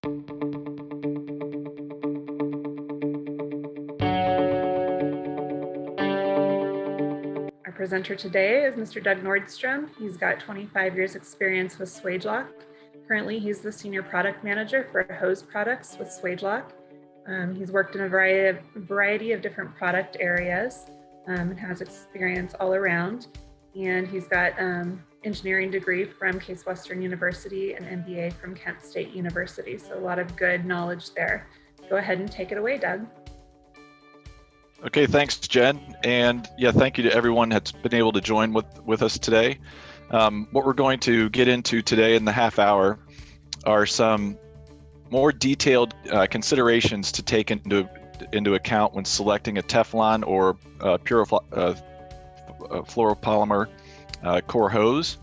Our presenter today is Mr. Doug Nordstrom. He's got 25 years experience with SwageLock. Currently, he's the Senior Product Manager for hose products with SwageLock. He's worked in a variety of different product areas and has experience all around. And he's got engineering degree from Case Western University and MBA from Kent State University. So a lot of good knowledge there. Go ahead and take it away, Doug. Okay, thanks, Jen. And yeah, thank you to everyone that's been able to join with us today. What we're going to get into today in the half hour are some more detailed considerations to take into account when selecting a Teflon or pure fluoropolymer core hose.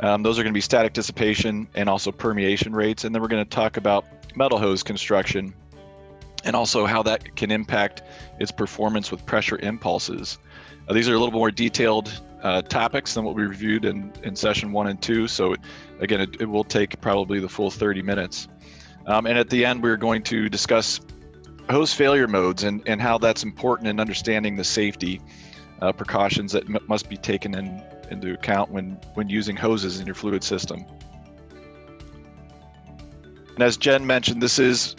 Those are going to be static dissipation and also permeation rates. And then we're going to talk about metal hose construction and also how that can impact its performance with pressure impulses. These are a little more detailed topics than what we reviewed in session 1 and 2. So again, it will take probably the full 30 minutes. And at the end, we're going to discuss hose failure modes and how that's important in understanding the safety precautions that must be taken into account when using hoses in your fluid system. And as Jen mentioned, this is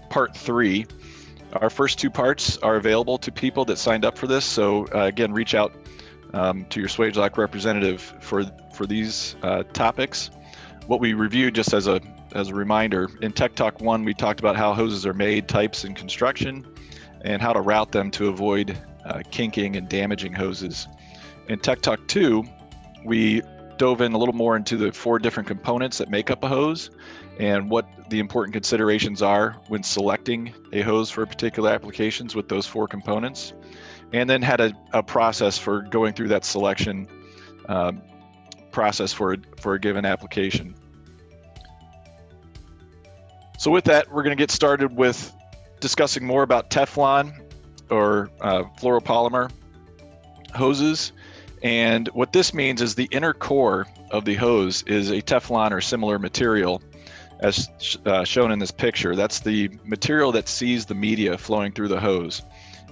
part 3. Our first 2 parts are available to people that signed up for this. So again, reach out to your SwageLock representative for these topics. What we reviewed, just as a reminder, in Tech Talk 1, we talked about how hoses are made, types, and construction, and how to route them to avoid kinking and damaging hoses. In Tech Talk 2, we dove in a little more into the 4 different components that make up a hose and what the important considerations are when selecting a hose for particular applications with those 4 components, and then had a process for going through that selection process for a given application. So with that, we're going to get started with discussing more about Teflon or fluoropolymer hoses. And what this means is the inner core of the hose is a Teflon or similar material, as shown in this picture. That's the material that sees the media flowing through the hose.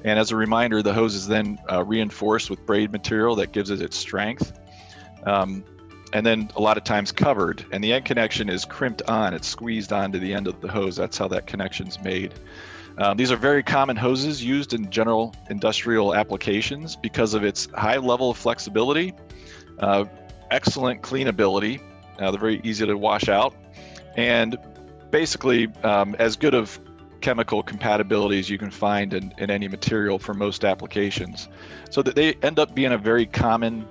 And as a reminder, the hose is then reinforced with braid material that gives it its strength. And then a lot of times covered, and the end connection is crimped on, it's squeezed onto the end of the hose. That's how that connection's made. These are very common hoses used in general industrial applications because of its high level of flexibility, excellent cleanability, they're very easy to wash out, and basically as good of chemical compatibility as you can find in any material for most applications. So that they end up being a very common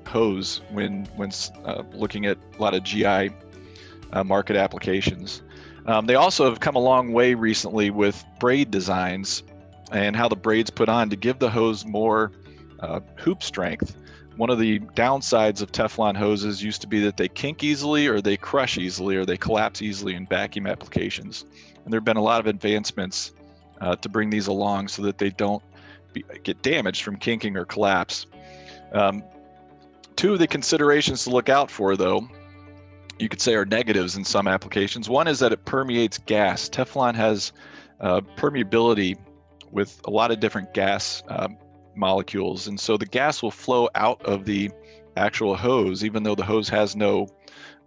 hose when looking at a lot of GI market applications. They also have come a long way recently with braid designs and how the braid's put on to give the hose more hoop strength. One of the downsides of Teflon hoses used to be that they kink easily, or they crush easily, or they collapse easily in vacuum applications. And there have been a lot of advancements to bring these along so that they don't get damaged from kinking or collapse. 2 of the considerations to look out for, though, you could say are negatives in some applications. One is that it permeates gas. Teflon has permeability with a lot of different gas molecules, and so the gas will flow out of the actual hose. Even though the hose has no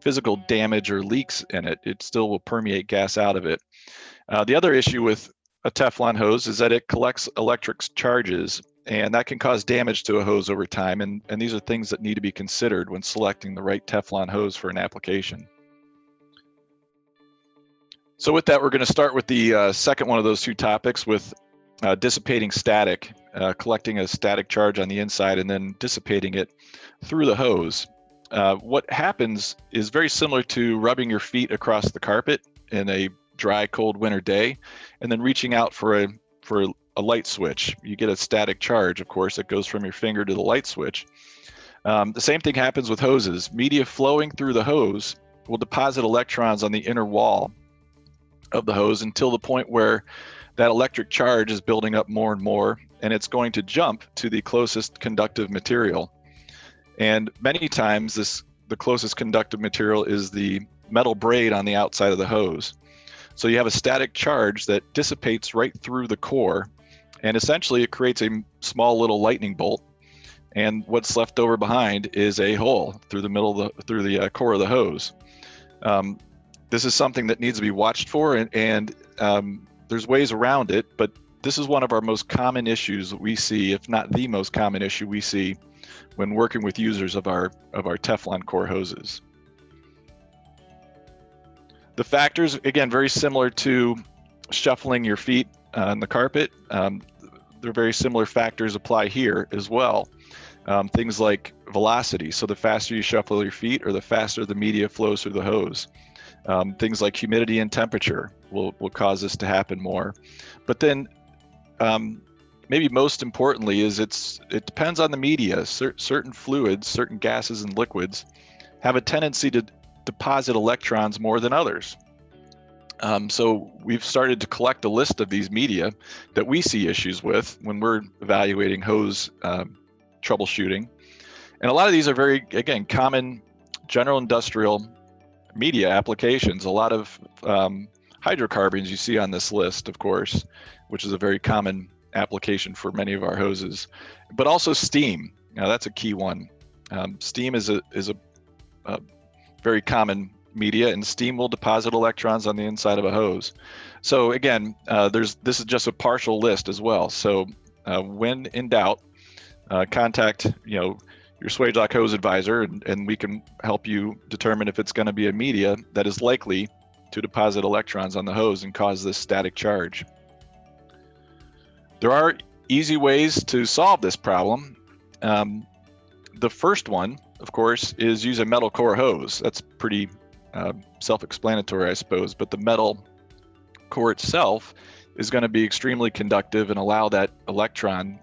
physical damage or leaks in it, it still will permeate gas out of it. The other issue with a Teflon hose is that it collects electric charges, and that can cause damage to a hose over time, and these are things that need to be considered when selecting the right Teflon hose for an application. So with that, we're going to start with the second one of those 2 topics, with dissipating static, collecting a static charge on the inside and then dissipating it through the hose. What happens is very similar to rubbing your feet across the carpet in a dry, cold winter day, and then reaching out for a light switch. You get a static charge, of course, that goes from your finger to the light switch. The same thing happens with hoses. Media flowing through the hose will deposit electrons on the inner wall of the hose until the point where that electric charge is building up more and more, and it's going to jump to the closest conductive material. And many times the closest conductive material is the metal braid on the outside of the hose. So you have a static charge that dissipates right through the core, and essentially it creates a small little lightning bolt. And what's left over behind is a hole through the middle of the core of the hose. This is something that needs to be watched for, and there's ways around it, but this is one of our most common issues that we see, if not the most common issue we see when working with users of our Teflon core hoses. The factors, again, very similar to shuffling your feet on the carpet. They're very similar factors apply here as well. Things like velocity, so the faster you shuffle your feet or the faster the media flows through the hose. Things like humidity and temperature will cause this to happen more. But then maybe most importantly is it depends on the media. Certain fluids, certain gases and liquids have a tendency to deposit electrons more than others. So we've started to collect a list of these media that we see issues with when we're evaluating hose troubleshooting. And a lot of these are very, again, common general industrial media applications. A lot of hydrocarbons you see on this list, of course, which is a very common application for many of our hoses, but also steam. Now that's a key one. Steam is a very common media, and steam will deposit electrons on the inside of a hose. So again, this is just a partial list as well. So when in doubt, contact your Swagelok hose advisor, and we can help you determine if it's going to be a media that is likely to deposit electrons on the hose and cause this static charge. There are easy ways to solve this problem. The first one, of course, is use a metal core hose. That's pretty self-explanatory, I suppose, but the metal core itself is going to be extremely conductive and allow that electron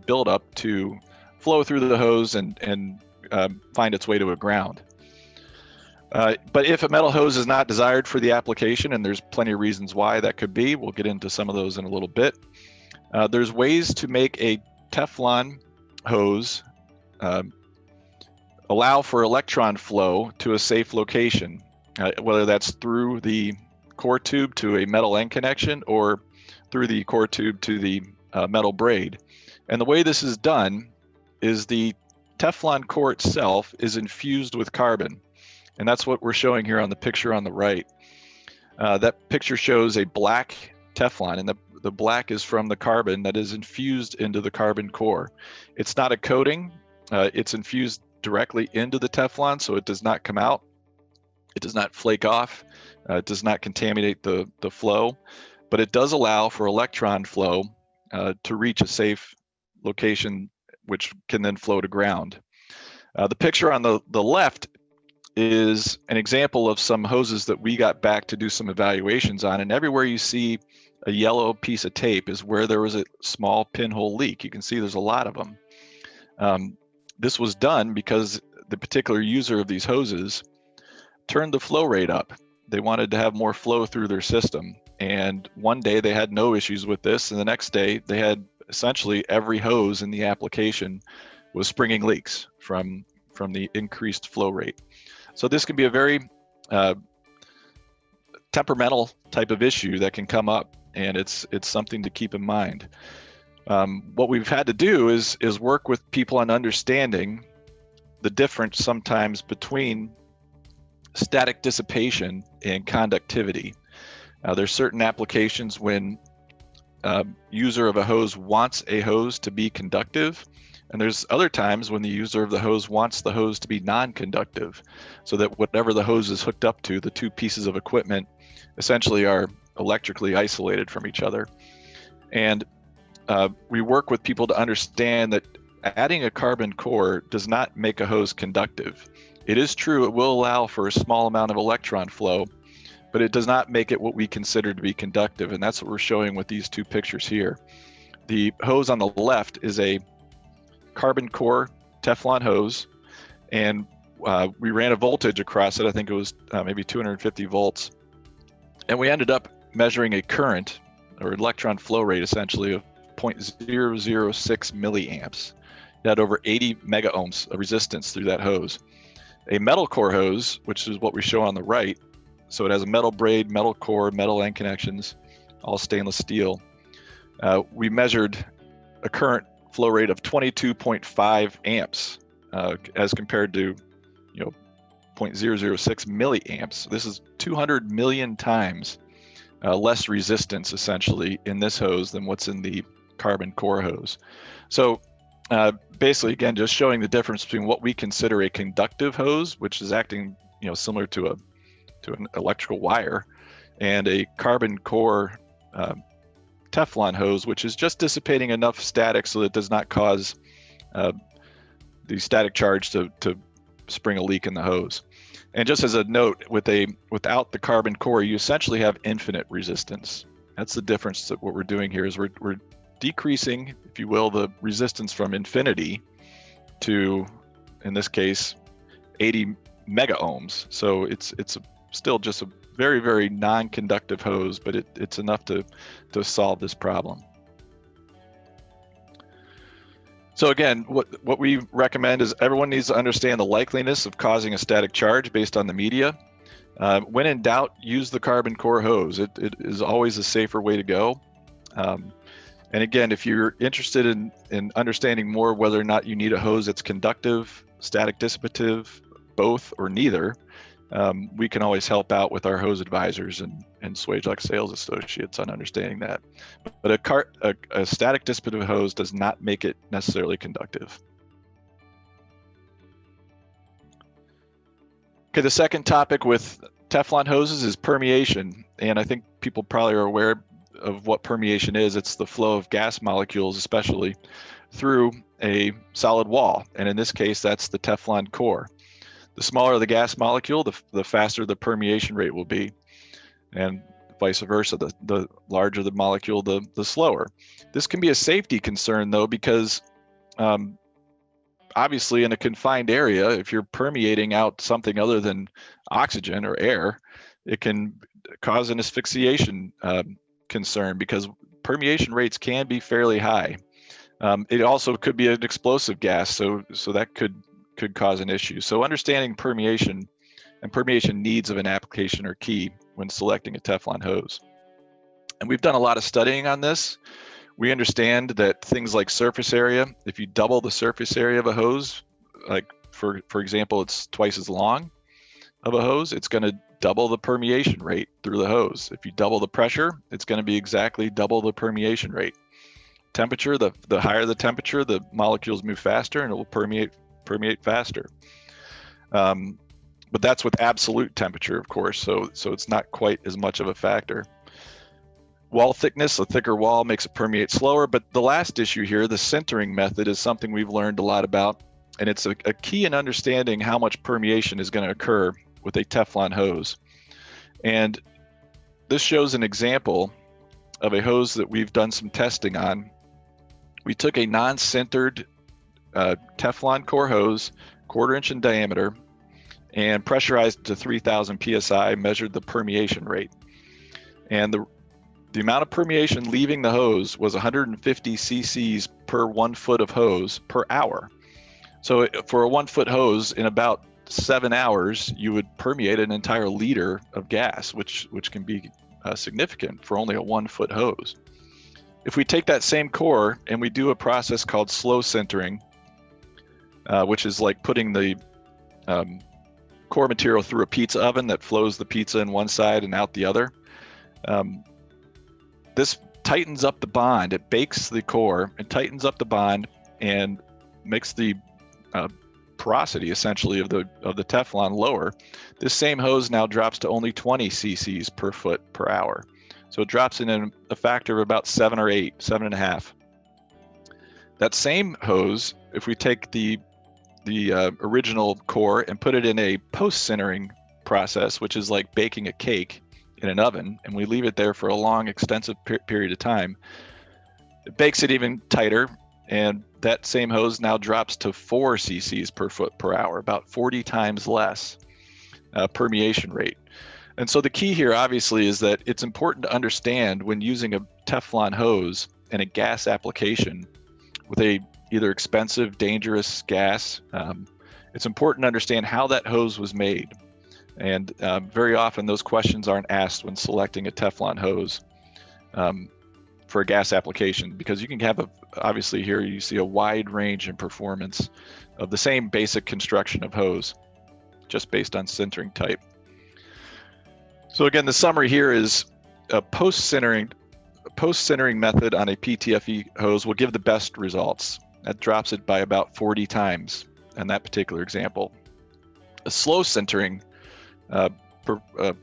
buildup to flow through the hose and find its way to a ground. But if a metal hose is not desired for the application, and there's plenty of reasons why that could be, we'll get into some of those in a little bit. There's ways to make a Teflon hose allow for electron flow to a safe location, whether that's through the core tube to a metal end connection or through the core tube to the metal braid. And the way this is done is the Teflon core itself is infused with carbon. And that's what we're showing here on the picture on the right. That picture shows a black Teflon, and the black is from the carbon that is infused into the carbon core. It's not a coating, it's infused directly into the Teflon, so it does not come out. It does not flake off. It does not contaminate the flow, but it does allow for electron flow to reach a safe location, which can then flow to ground. The picture on the left is an example of some hoses that we got back to do some evaluations on, and everywhere you see a yellow piece of tape is where there was a small pinhole leak. You can see there's a lot of them. This was done because the particular user of these hoses turned the flow rate up. They wanted to have more flow through their system, and one day they had no issues with this, and the next day they had essentially every hose in the application was springing leaks from the increased flow rate. So this can be a very temperamental type of issue that can come up, and it's something to keep in mind. What we've had to do is work with people on understanding the difference sometimes between static dissipation and conductivity. There's certain applications when user of a hose wants a hose to be conductive, and there's other times when the user of the hose wants the hose to be non-conductive, so that whatever the hose is hooked up to, the two pieces of equipment essentially are electrically isolated from each other. And we work with people to understand that adding a carbon core does not make a hose conductive. It is true, it will allow for a small amount of electron flow, but it does not make it what we consider to be conductive, and that's what we're showing with these two pictures here. The hose on the left is a carbon core Teflon hose, and we ran a voltage across it. I think it was maybe 250 volts, and we ended up measuring a current or electron flow rate essentially of 0.006 milliamps. It had over 80 mega ohms of resistance through that hose. A metal core hose, which is what we show on the right, So it has a metal braid, metal core, metal end connections, all stainless steel. We measured a current flow rate of 22.5 amps as compared to 0.006 milliamps. This is 200 million times less resistance essentially in this hose than what's in the carbon core hose. So basically, again, just showing the difference between what we consider a conductive hose, which is acting similar to an electrical wire, and a carbon core Teflon hose, which is just dissipating enough static so that it does not cause the static charge to spring a leak in the hose. And just as a note, without the carbon core, you essentially have infinite resistance. That's the difference that what we're doing here is we're decreasing, if you will, the resistance from infinity to, in this case, 80 mega ohms. So it's still just a very, very non-conductive hose, but it's enough to solve this problem. So again, what we recommend is everyone needs to understand the likeliness of causing a static charge based on the media. When in doubt, use the carbon core hose. It is always a safer way to go. And again, if you're interested in understanding more whether or not you need a hose that's conductive, static dissipative, both, or neither, we can always help out with our hose advisors and Swagelok sales associates on understanding that. But a static dissipative hose does not make it necessarily conductive. Okay, the second topic with Teflon hoses is permeation. And I think people probably are aware of what permeation is. It's the flow of gas molecules, especially through a solid wall. And in this case, that's the Teflon core. The smaller the gas molecule, the faster the permeation rate will be, and vice versa. The larger the molecule, the slower. This can be a safety concern, though, because obviously in a confined area, if you're permeating out something other than oxygen or air, it can cause an asphyxiation concern because permeation rates can be fairly high. It also could be an explosive gas, so that could cause an issue. So understanding permeation and permeation needs of an application are key when selecting a Teflon hose. And we've done a lot of studying on this. We understand that things like surface area, if you double the surface area of a hose, like for example, it's twice as long of a hose, it's going to double the permeation rate through the hose. If you double the pressure, it's going to be exactly double the permeation rate. Temperature, the higher the temperature, the molecules move faster and it will permeate faster. But that's with absolute temperature, of course, so it's not quite as much of a factor. Wall thickness, a thicker wall makes it permeate slower, but the last issue here, the sintering method, is something we've learned a lot about, and it's a key in understanding how much permeation is going to occur with a Teflon hose. And this shows an example of a hose that we've done some testing on. We took a non-sintered Teflon core hose, 1/4 inch in diameter, and pressurized to 3,000 psi, measured the permeation rate. And the amount of permeation leaving the hose was 150 cc's per 1 foot of hose per hour. So for a 1 foot hose, in about 7 hours, you would permeate an entire liter of gas, which can be significant for only a 1 foot hose. If we take that same core and we do a process called slow sintering, which is like putting the core material through a pizza oven that flows the pizza in one side and out the other. This tightens up the bond. It bakes the core and tightens up the bond and makes the porosity essentially of the Teflon lower. This same hose now drops to only 20 cc's per foot per hour. So it drops in a factor of about 7 or 8, 7.5. That same hose, if we take the original core and put it in a post-sintering process, which is like baking a cake in an oven, and we leave it there for a long, extensive period of time, it bakes it even tighter, and that same hose now drops to 4 cc's per foot per hour, about 40 times less permeation rate. And so the key here, obviously, is that it's important to understand when using a Teflon hose in a gas application with a either expensive, dangerous gas, it's important to understand how that hose was made. And very often those questions aren't asked when selecting a Teflon hose for a gas application, because you can have obviously here you see a wide range in performance of the same basic construction of hose, just based on sintering type. So again, the summary here is a post-sintering method on a PTFE hose will give the best results. That drops it by about 40 times in that particular example. A slow sintering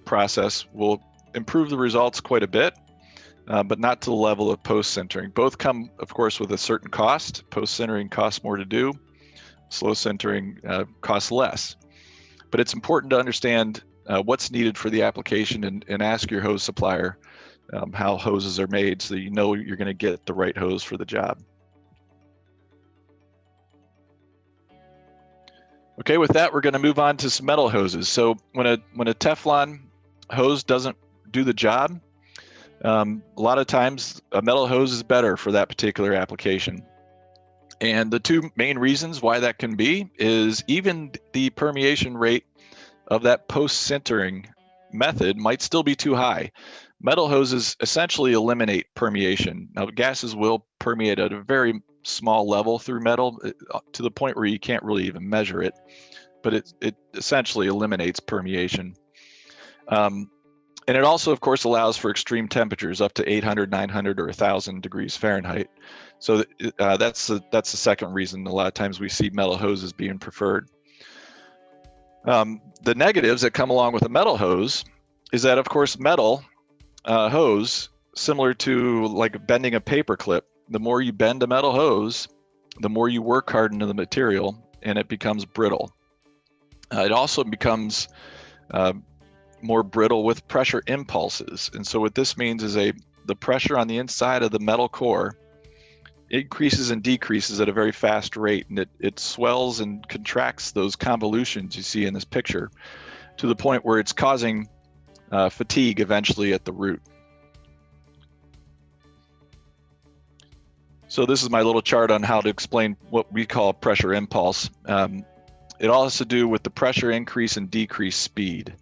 process will improve the results quite a bit, but not to the level of post-sintering. Both come, of course, with a certain cost. Post-sintering costs more to do. Slow sintering costs less. But it's important to understand what's needed for the application and ask your hose supplier how hoses are made so that you know you're going to get the right hose for the job. Okay, with that, we're going to move on to some metal hoses. So when a Teflon hose doesn't do the job, a lot of times a metal hose is better for that particular application. And the two main reasons why that can be is even the permeation rate of that post-sintering method might still be too high. Metal hoses essentially eliminate permeation. Now, gases will permeate at a very small level through metal to the point where you can't really even measure it, but it essentially eliminates permeation. And it also, of course, allows for extreme temperatures up to 800, 900, or 1,000 degrees Fahrenheit. So that's the second reason a lot of times we see metal hoses being preferred. The negatives that come along with a metal hose is that, of course, metal hose, similar to like bending a paper clip, the more you bend a metal hose, the more you work hard into the material, and it becomes brittle. It also becomes more brittle with pressure impulses. And so what this means is the pressure on the inside of the metal core increases and decreases at a very fast rate, and it swells and contracts those convolutions you see in this picture to the point where it's causing fatigue eventually at the root. So this is my little chart on how to explain what we call pressure impulse. It all has to do with the pressure increase and decrease speed.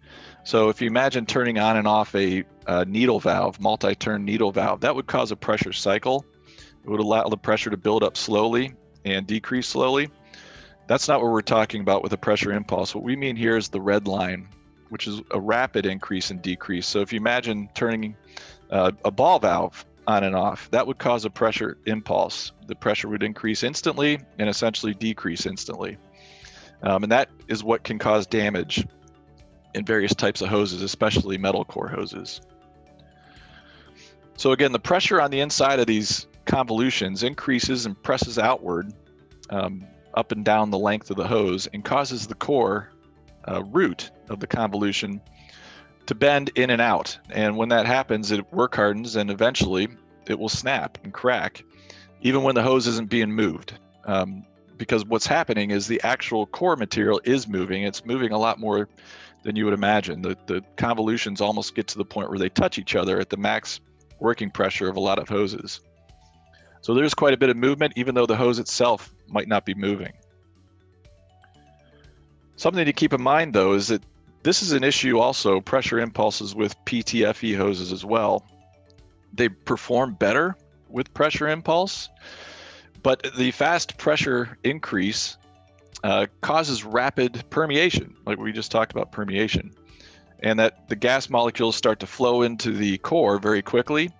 So if you imagine turning on and off a needle valve, multi-turn needle valve, that would cause a pressure cycle. It would allow the pressure to build up slowly and decrease slowly. That's not what we're talking about with a pressure impulse. What we mean here is the red line, which is a rapid increase and decrease. So if you imagine turning a ball valve on and off, that would cause a pressure impulse. The pressure would increase instantly and essentially decrease instantly. And that is what can cause damage in various types of hoses, especially metal core hoses. So again, the pressure on the inside of these convolutions increases and presses outward up and down the length of the hose and causes the core root of the convolution to bend in and out. And when that happens, it work hardens and eventually it will snap and crack, even when the hose isn't being moved. Because what's happening is the actual core material is moving. It's moving a lot more than you would imagine. The convolutions almost get to the point where they touch each other at the max working pressure of a lot of hoses. So there's quite a bit of movement, even though the hose itself might not be moving. Something to keep in mind, though, is that this is an issue also, pressure impulses with PTFE hoses as well. They perform better with pressure impulse, but the fast pressure increase causes rapid permeation, like we just talked about permeation, and that the gas molecules start to flow into the core very quickly.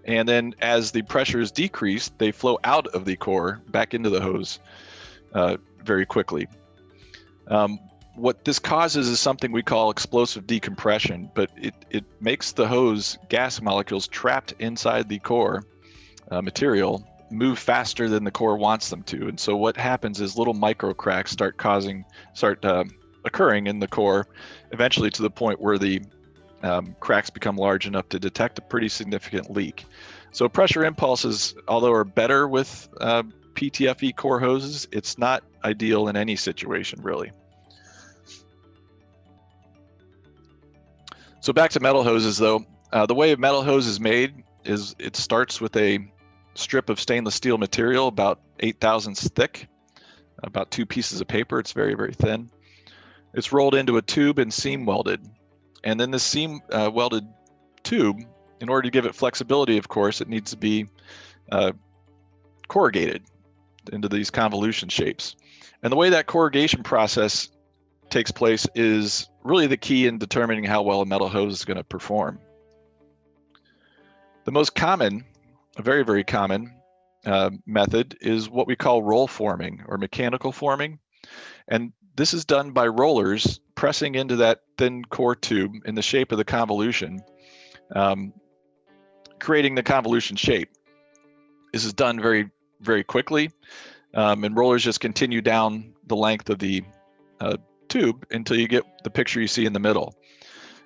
And then as the pressure is decreased, they flow out of the core back into the hose very quickly. What this causes is something we call explosive decompression, but it makes the hose gas molecules trapped inside the core material move faster than the core wants them to. And so what happens is little micro cracks start occurring in the core, eventually to the point where the cracks become large enough to detect a pretty significant leak. So pressure impulses, although are better with PTFE core hoses, it's not ideal in any situation really. So back to metal hoses though, the way a metal hose is made is it starts with a strip of stainless steel material about 8 thousandths thick, about 2 pieces of paper. It's very, very thin. It's rolled into a tube and seam welded. And then the seam welded tube, in order to give it flexibility, of course, it needs to be corrugated into these convolution shapes. And the way that corrugation process takes place is really the key in determining how well a metal hose is going to perform. The most common, a very, very common method is what we call roll forming or mechanical forming. And this is done by rollers pressing into that thin core tube in the shape of the convolution, creating the convolution shape. This is done very, very quickly, and rollers just continue down the length of the tube until you get the picture you see in the middle.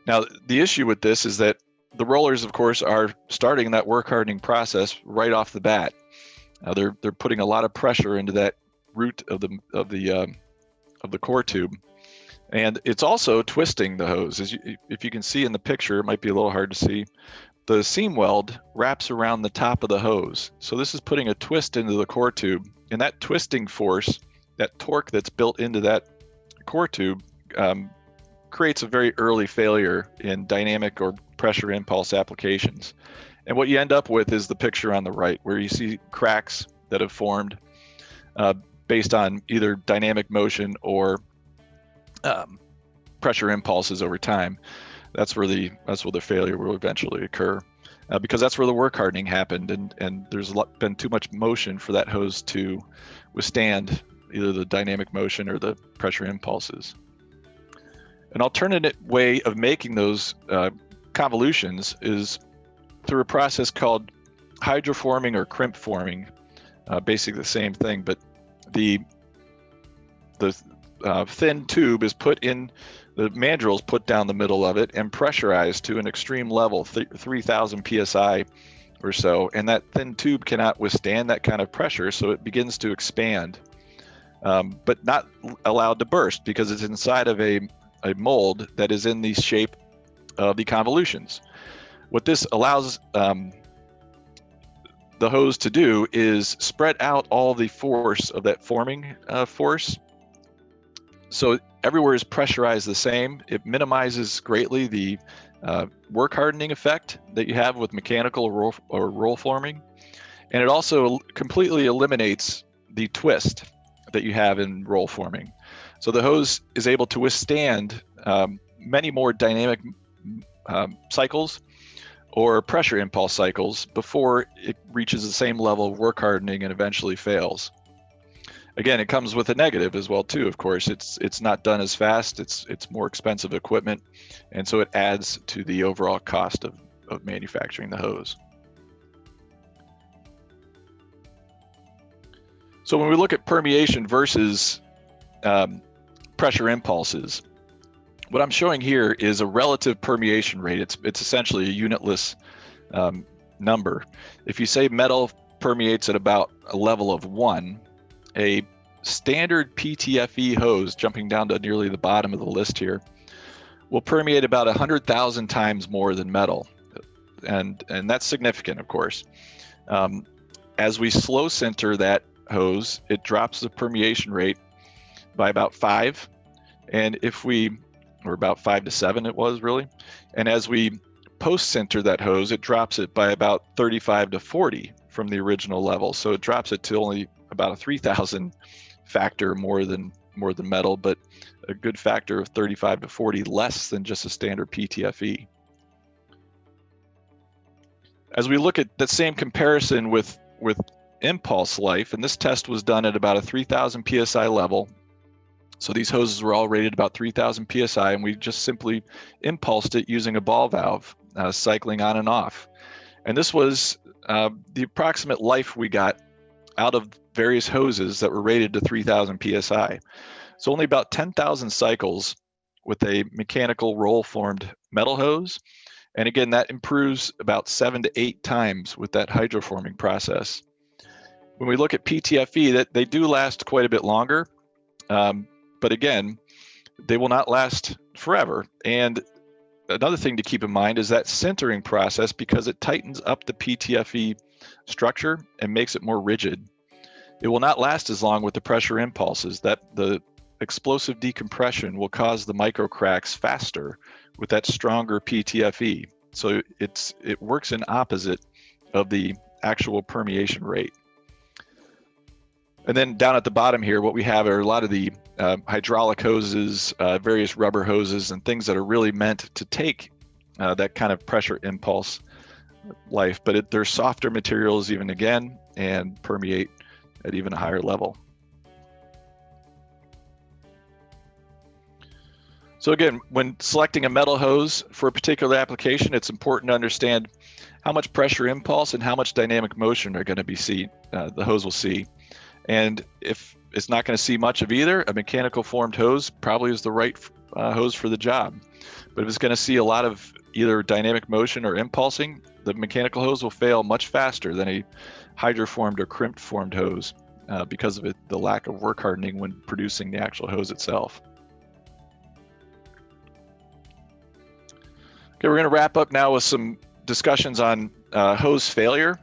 Now, the issue with this is that the rollers, of course, are starting that work hardening process right off the bat. They're putting a lot of pressure into that root of the core tube, and it's also twisting the hose. If you can see in the picture, it might be a little hard to see. The seam weld wraps around the top of the hose, so this is putting a twist into the core tube, and that twisting force, that torque that's built into that core tube, creates a very early failure in dynamic or pressure impulse applications. And what you end up with is the picture on the right, where you see cracks that have formed based on either dynamic motion or pressure impulses over time. That's where the failure will eventually occur, because that's where the work hardening happened, and there's been too much motion for that hose to withstand either the dynamic motion or the pressure impulses. An alternative way of making those convolutions is through a process called hydroforming or crimp forming. Basically the same thing, but the thin tube is put in, the mandrel is put down the middle of it and pressurized to an extreme level, 3,000 psi or so, and that thin tube cannot withstand that kind of pressure, so it begins to expand, but not allowed to burst because it's inside of a mold that is in the shape of the convolutions. What this allows the hose to do is spread out all the force of that forming force, so everywhere is pressurized the same. It minimizes greatly the work hardening effect that you have with mechanical roll forming, and it also completely eliminates the twist that you have in roll forming. So the hose is able to withstand many more dynamic cycles or pressure impulse cycles before it reaches the same level of work hardening and eventually fails. Again, it comes with a negative as well too, of course. It's not done as fast, it's more expensive equipment, and so it adds to the overall cost of manufacturing the hose. So when we look at permeation versus pressure impulses, what I'm showing here is a relative permeation rate. It's essentially a unitless number. If you say metal permeates at about a level of 1, a standard PTFE hose, jumping down to nearly the bottom of the list here, will permeate about 100,000 times more than metal, and that's significant, of course. As we slow sinter that hose, it drops the permeation rate by about 5, and or about 5 to 7 it was really, and as we post sinter that hose, it drops it by about 35 to 40 from the original level. So it drops it to only about a 3,000 factor more than metal, but a good factor of 35 to 40 less than just a standard PTFE. As we look at that same comparison with impulse life, and this test was done at about a 3,000 psi level. So these hoses were all rated about 3,000 psi, and we just simply impulsed it using a ball valve, cycling on and off. And this was the approximate life we got out of various hoses that were rated to 3,000 psi. So only about 10,000 cycles with a mechanical roll-formed metal hose. And again, that improves about 7 to 8 times with that hydroforming process. When we look at PTFE, that they do last quite a bit longer, but again, they will not last forever. And another thing to keep in mind is that sintering process, because it tightens up the PTFE structure and makes it more rigid, it will not last as long with the pressure impulses. That the explosive decompression will cause the micro cracks faster with that stronger PTFE. So it works in opposite of the actual permeation rate. And then down at the bottom here, what we have are a lot of the hydraulic hoses, various rubber hoses, and things that are really meant to take that kind of pressure impulse life, but they're softer materials even again and permeate at even a higher level. So again, when selecting a metal hose for a particular application, it's important to understand how much pressure impulse and how much dynamic motion are going to be the hose will see. And if it's not going to see much of either, a mechanical formed hose probably is the right hose for the job. But if it's going to see a lot of either dynamic motion or impulsing, the mechanical hose will fail much faster than a hydroformed or crimped formed hose because of the lack of work hardening when producing the actual hose itself. Okay, we're going to wrap up now with some discussions on hose failure.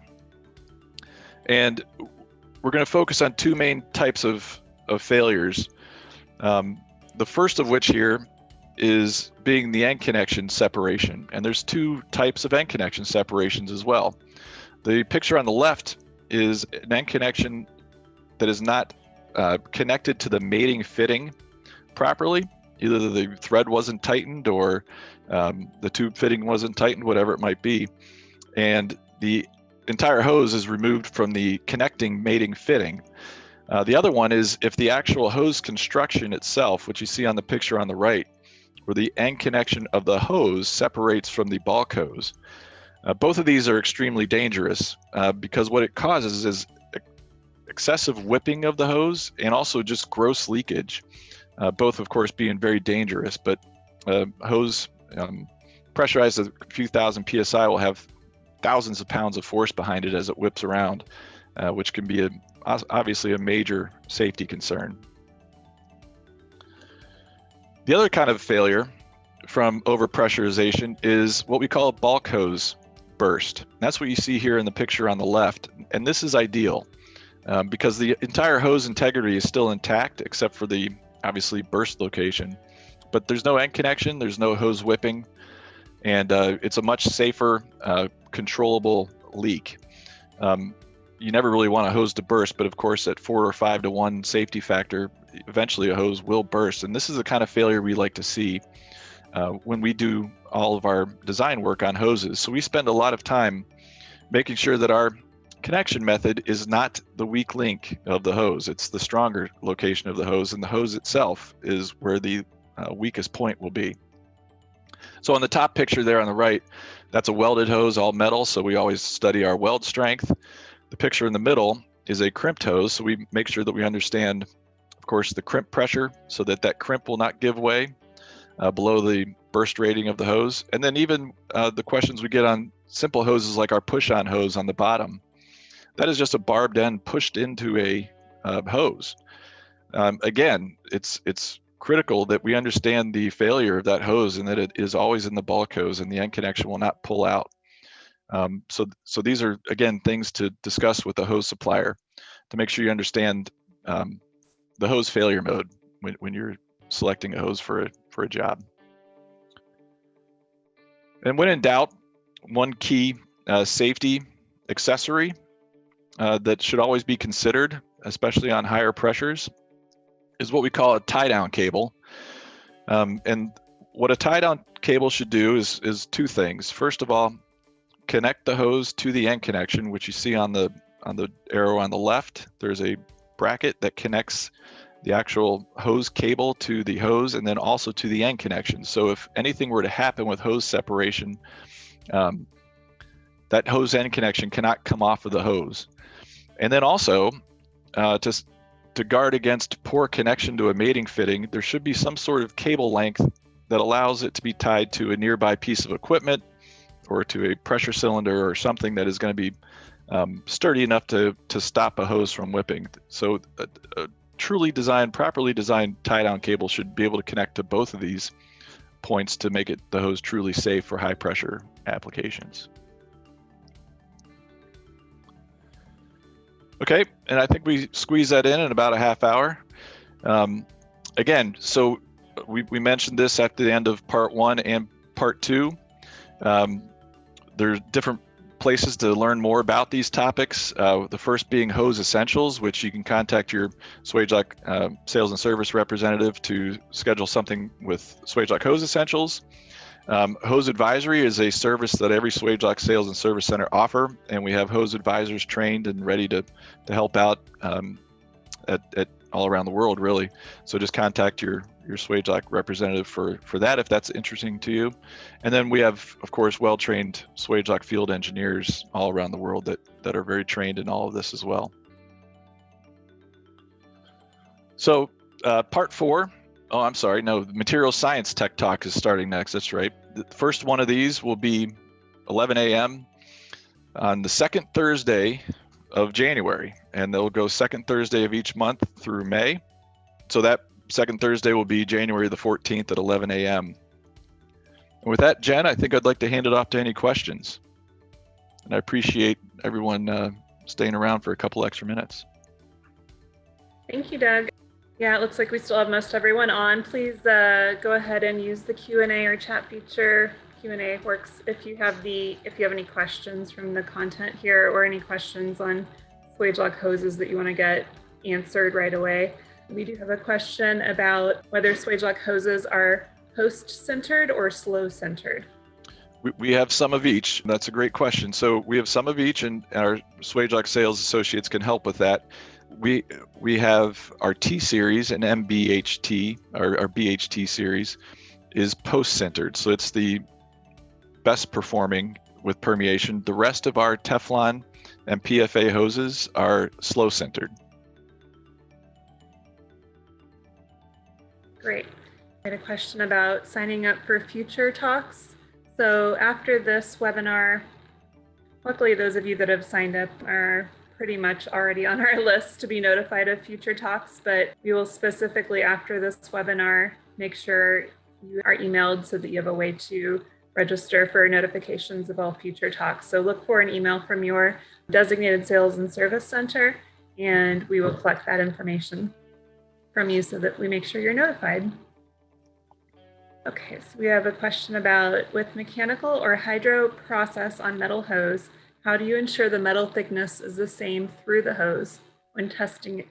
And we're going to focus on two main types of failures. The first of which here is being the end connection separation. And there's two types of end connection separations as well. The picture on the left is an end connection that is not connected to the mating fitting properly. Either the thread wasn't tightened or the tube fitting wasn't tightened, whatever it might be. And the entire hose is removed from the connecting mating fitting. The other one is if the actual hose construction itself, which you see on the picture on the right, where the end connection of the hose separates from the bulk hose. Both of these are extremely dangerous because what it causes is excessive whipping of the hose and also just gross leakage, both of course being very dangerous. But hose pressurized at a few thousand PSI will have thousands of pounds of force behind it as it whips around, which can be obviously a major safety concern. The other kind of failure from overpressurization is what we call a bulk hose burst. That's what you see here in the picture on the left. And this is ideal because the entire hose integrity is still intact except for the obviously burst location. But there's no end connection, there's no hose whipping, and it's a much safer, controllable leak. You never really want a hose to burst, but of course at 4 or 5 to 1 safety factor, eventually a hose will burst. And this is the kind of failure we like to see when we do all of our design work on hoses. So we spend a lot of time making sure that our connection method is not the weak link of the hose. It's the stronger location of the hose, and the hose itself is where the weakest point will be. So on the top picture there on the right, that's a welded hose, all metal, so we always study our weld strength. The picture in the middle is a crimped hose, so we make sure that we understand, of course, the crimp pressure so that that crimp will not give way below the burst rating of the hose. And then even the questions we get on simple hoses like our push-on hose on the bottom. That is just a barbed end pushed into a hose. Again, it's critical that we understand the failure of that hose and that it is always in the bulk hose and the end connection will not pull out. So these are, again, things to discuss with the hose supplier to make sure you understand the hose failure mode when you're selecting a hose for a job. And when in doubt, one key safety accessory that should always be considered, especially on higher pressures, is what we call a tie-down cable. And what a tie-down cable should do is two things. First of all, connect the hose to the end connection, which you see on the arrow on the left. There's a bracket that connects the actual hose cable to the hose and then also to the end connection. So if anything were to happen with hose separation, that hose end connection cannot come off of the hose. And then also to guard against poor connection to a mating fitting, there should be some sort of cable length that allows it to be tied to a nearby piece of equipment or to a pressure cylinder or something that is going to be sturdy enough to stop a hose from whipping. So a truly designed, properly designed tie-down cable should be able to connect to both of these points to make the hose truly safe for high pressure applications. Okay, and I think we squeezed that in about a half hour. again, so we mentioned this at the end of part 1 and part 2. There's different places to learn more about these topics. The first being Hose Essentials, which you can contact your Swagelok sales and service representative to schedule something with Swagelok Hose Essentials. Hose Advisory is a service that every Swagelok sales and service center offer, and we have hose advisors trained and ready to help out at all around the world, really. So just contact your Swagelok representative for that if that's interesting to you. And then we have, of course, well-trained Swagelok field engineers all around the world that are very trained in all of this as well. So part 4. Oh, I'm sorry. No, the Material Science Tech Talk is starting next. That's right. The first one of these will be 11 a.m. on the second Thursday of January, and they'll go second Thursday of each month through May. So that second Thursday will be January the 14th at 11 a.m. And with that, Jen, I think I'd like to hand it off to any questions. And I appreciate everyone staying around for a couple extra minutes. Thank you, Doug. Yeah, it looks like we still have most everyone on. Please go ahead and use the Q&A or chat feature. Q&A works if you have any questions from the content here or any questions on Swagelok hoses that you want to get answered right away. We do have a question about whether Swagelok hoses are host-centered or slow-centered. We have some of each. That's a great question. So we have some of each, and our Swagelok sales associates can help with that. We have our T series and MBHT, our BHT series is post-centered. So it's the best performing with permeation. The rest of our Teflon and PFA hoses are slow-centered. Great. I had a question about signing up for future talks. So after this webinar, luckily those of you that have signed up are pretty much already on our list to be notified of future talks, but we will specifically after this webinar make sure you are emailed so that you have a way to register for notifications of all future talks. So look for an email from your designated sales and service center, and we will collect that information from you so that we make sure you're notified. Okay, so we have a question about with mechanical or hydro process on metal hose, how do you ensure the metal thickness is the same through the hose when testing,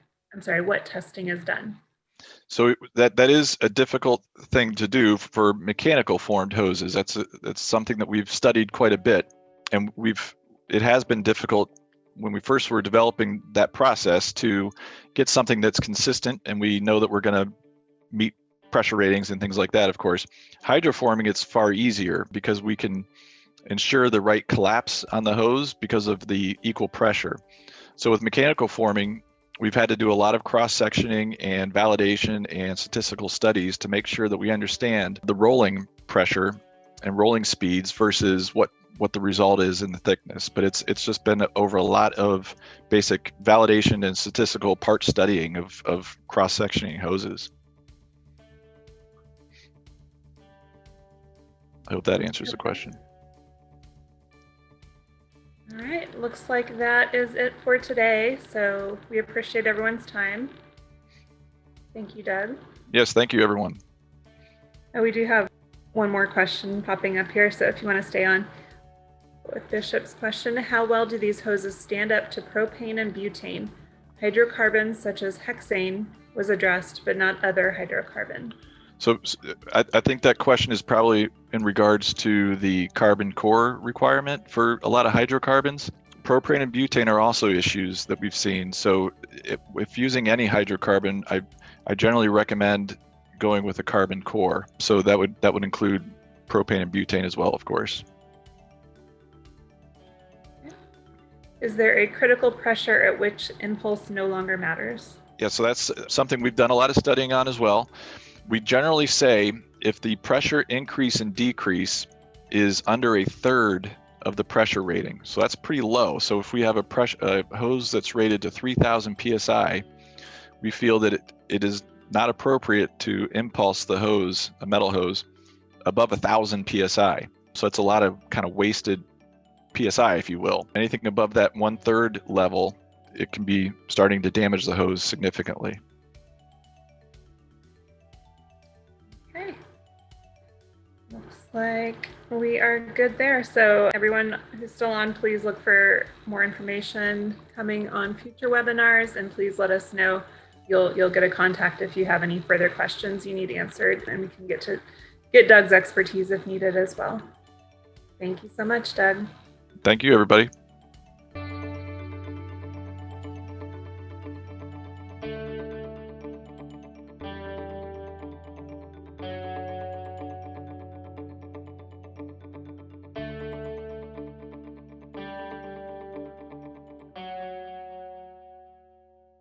what testing is done? So that is a difficult thing to do for mechanical formed hoses. That's something that we've studied quite a bit, and it has been difficult when we first were developing that process to get something that's consistent, and we know that we're going to meet pressure ratings and things like that. Of course, hydroforming, it's far easier because we can ensure the right collapse on the hose because of the equal pressure. So with mechanical forming, we've had to do a lot of cross-sectioning and validation and statistical studies to make sure that we understand the rolling pressure and rolling speeds versus what the result is in the thickness. But it's just been over a lot of basic validation and statistical part studying of cross-sectioning hoses. I hope that answers the question. All right, looks like that is it for today. So we appreciate everyone's time. Thank you, Doug. Yes, thank you, everyone. Oh, we do have one more question popping up here. So if you want to stay on with Bishop's question, how well do these hoses stand up to propane and butane? Hydrocarbons such as hexane was addressed, but not other hydrocarbon. So I think that question is probably in regards to the carbon core requirement for a lot of hydrocarbons. Propane and butane are also issues that we've seen. So if using any hydrocarbon, I generally recommend going with a carbon core. So that would include propane and butane as well, of course. Is there a critical pressure at which impulse no longer matters? Yeah, so that's something we've done a lot of studying on as well. We generally say if the pressure increase and decrease is under a third of the pressure rating, so that's pretty low. So if we have a hose that's rated to 3,000 psi, we feel that it is not appropriate to impulse the hose, a metal hose, above 1,000 psi. So it's a lot of kind of wasted psi, if you will. Anything above that 1/3 level, it can be starting to damage the hose significantly. like we are good there. So everyone who's still on, please look for more information coming on future webinars, and please let us know. You'll get a contact if you have any further questions you need answered, and we can get Doug's expertise if needed as well. Thank you so much, Doug. Thank you, everybody.